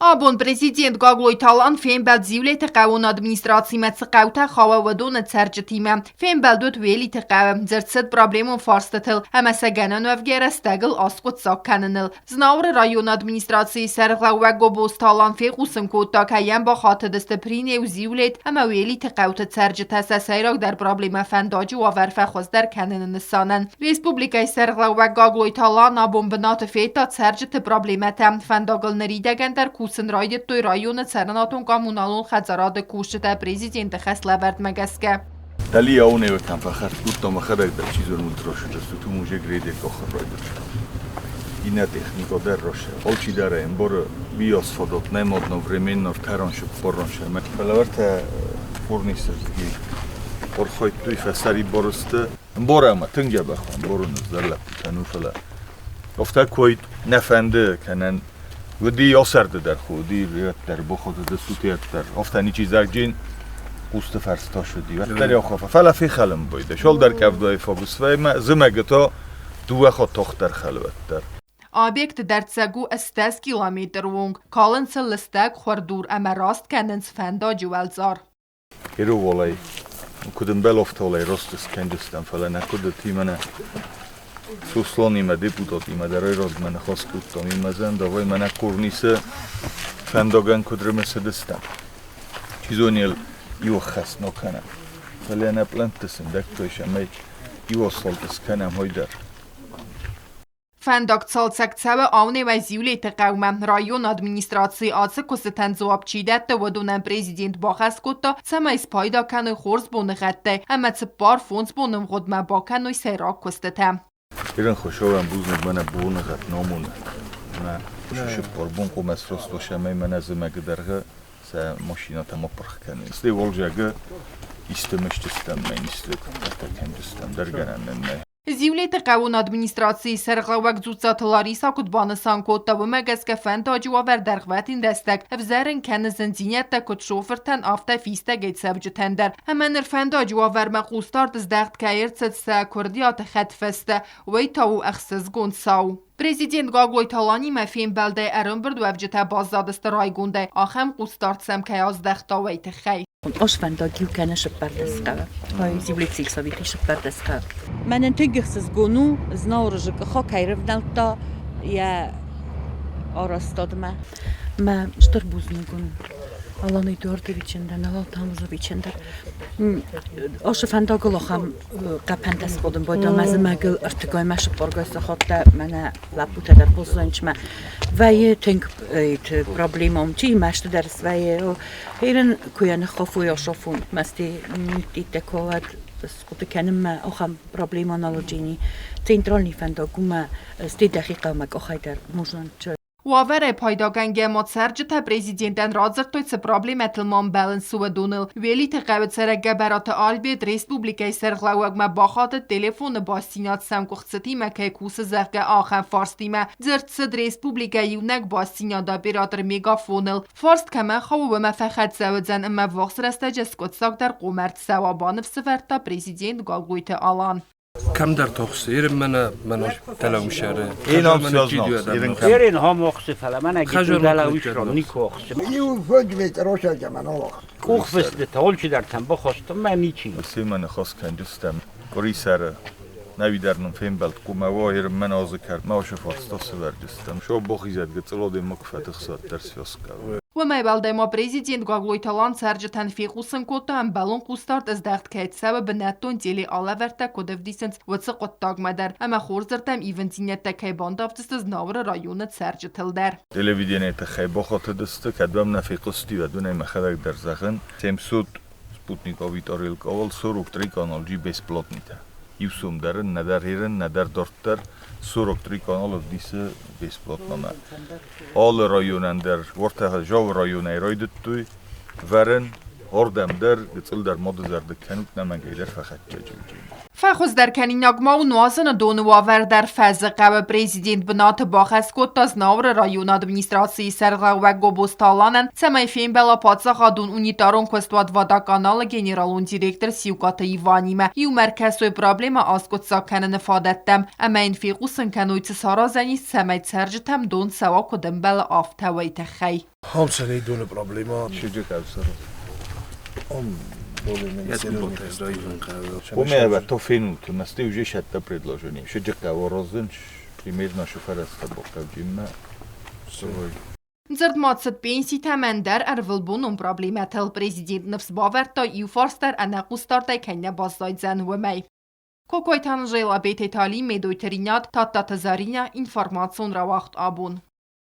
Abon prezident Gagloy Talan fembeldziwlet qawun administracji qawta xawa wadon tercetime fembeldot veli qaw zertsed problemon farstatel ama saganan vgerestagel asqut sakkanenil znavr rayon administracji serglaw gobos Talan fe qusm kota kayem ba khatedest prinev ziwlet ama veli qawta tercetas sayrag در problem fendaci و verfe khosder kanenen sanen Respublikay serglaw Gagloy Talan abon benat feta tercet problemetem fendagel neridegen در Kusen raydet toy rayonu Serenatun Kamunalun Khazarad Kushta prezident Khaslavert Magaske. Dali aune vekam fakhar tutto kharak da chizor multroshda tu muje grede kokhar raydet. Ina технико der roshe. Olchi dare embor bios fodot nemodno временно в таронше поронше. Мекалаварта фурнисерги. Орхойт туй фасари боросте. Борама тынга бахван борун зарлап тануфала. Ofta koyt nefende kenen ودی آسرده در خودی ریت در بخود دستوتیت در افتانی چیزک جین قوست فرستا شدی وقت در یا خوفه فلافی خلم بایده شال در کفدای فابوس و زمگتا دو خود تخت در خلوت در آبیکت در تسگو استاز کیلومتر ونگ کالنس لستگ خوردور اما راست کندنس فندا جوالزار ایرو والای کدن بل افتالای راستس کندستم فلا نکده تیمنه Суслон има депутат има да род мене хоскуттом има зен давай мене курнисе фендоган кудрме седестам чизонил ю хас но кана фалена плантесен дактош амай ю солтес канам хойдар Fendak salcakcawe avne ve zivlet qawmem rayon administracji atse koseten zoabçidet de wadonam prezident baxas kotta sama spayda kan khorz bone gatte ama tsbar fonds bonem godma bakan serak kostetem ایران خوشحالم بودم من بون قط نامونه من شش قربون قوم اسراست و شمای من از مگه درگه س ماشینات ما پرخ کنیم استی ولجاگه استمشتستم من استکندستم درگرن نه Zivlet qawun administracji sergawak zucat Larisa kutbanasan kotta و مگسک فنداجی و وردرخواتین دستک افزارن کن زنزینیت تا کت شوفرتن آفتا فیستا گیت سبجتن در همان فنداجی و ورمقوستار دزدخت که ارتست سا کردیات خد فسته وی تاو اخسز گون ساو Prezident Gagloy Talani mefim belde ارم برد و افجته بازدادست رایگونده آخم قوستارت سم که ازدختا ویت خی Osfendagi keneš perdeskave. Oj, zivlici savitiš perdeskave. Menen tygihsiz gonu znaurıjık xakayrivnalta ya arastadma. Ma ştarbuznu gonu. Alanı dörde biçinden, alatamızı biçinden. Osfendaga laxam qapendes qodum boyda mazmagil irtigay meş borgasa hatta mena laputa der bozlançma. Ve tink problemom çi meşte ders ve herin kuyanı xafu yaşafun mesti titekovat skutu kenim axam problem analogini centralni fendaguma sti daqiqa mak axayder mujnan Wavere paydagange motsarjta prezidenten razırtoyts problemetilman balans و دونل ولی تقویت سرگه برات آلبید ریسپوبلیکای سرغلاوگ ما باخات تلفون باسینات سمکوخصتی مکه کوس زرگه آخن فارستیمه زرد صد ریسپوبلیکای یونک باسینات دا برادر میگافونل فارست کمه خواه و مفخد زودزن اما وقت رسته جسکت ساک در قومرد سوابانف سفرتا prezident Gagloy Talan کم در تقصیر من تلاشره این هم سیاز ایران هم وقت فلا من اگه دلایش را نیکوخس یو فوج روشا جمان الله کوخفست تول چی در تنبا خواستم من میچین سی من خواست کندستم قری سر نویدرنم فهم بلد قومه واهر من آزه کرد ما شفاستا سورجستم شو بخیزد گتلاد مکفت خصات در سیاس کرد و ما بالده ما prezident Gagloy Talan serjeten fiqusın kotta am balon qustart az dagt kayt sebeb netton deli alaverta kodevdisens و څه قطاق مدر اما خورزرتم ایونتینت تکای باندافتست از ناور رایونت سرجتل در تلویزیون تخیل بخاطر دسته کدوم نفیقستی و دونه مخدر در زخن تمسود سپوتنیک آویتاریل کاول سروک تری کانال جی bezplatnite یوسوم درن ندر هیرن ندر دارتر سروک تری کانال دیسه bezplatname آل رایونن در ورته جاو رایونه رایدت توی ورن Ordem der gıtsıl der modu zerdik kenut nemen geyler fakat cacıcı. فخوز در کنیناگما و نوازن دونواور در فزقه و پریزیدنت بنات باخسکوت تاز ناور رایون ادمنیستراسی سرغه و گوبوستالانن سمای فیم بلا پادزاقا دون اونیتارون کستواد وادا کانال گنرالون دیرکتر سیوکات ایوانیمه یو مرکز و پرابلم آسکوت ساکنن نفادتم اما این فیقوسن کنویت سارازنی سمای سرجتم دون سوا کدن بلا آفتوی تخی همسنه دون پرابلما Şıcık ev sarı. Помимо Помева то фенут, насте уже шатта предложение. Шыжык эв орозын примерно шоферasta бокавжима. زرد مادست پینسی تمندر ارولبونون پرابلیمتل پریزیدنت نفس باور تا ایو فارستر انا قوستار تا کنیا بازداید زن و می. کوکوی تنجیل بیت تالی میدوی ترینات تا تزارینیا اینفارماسیون را وقت آبون.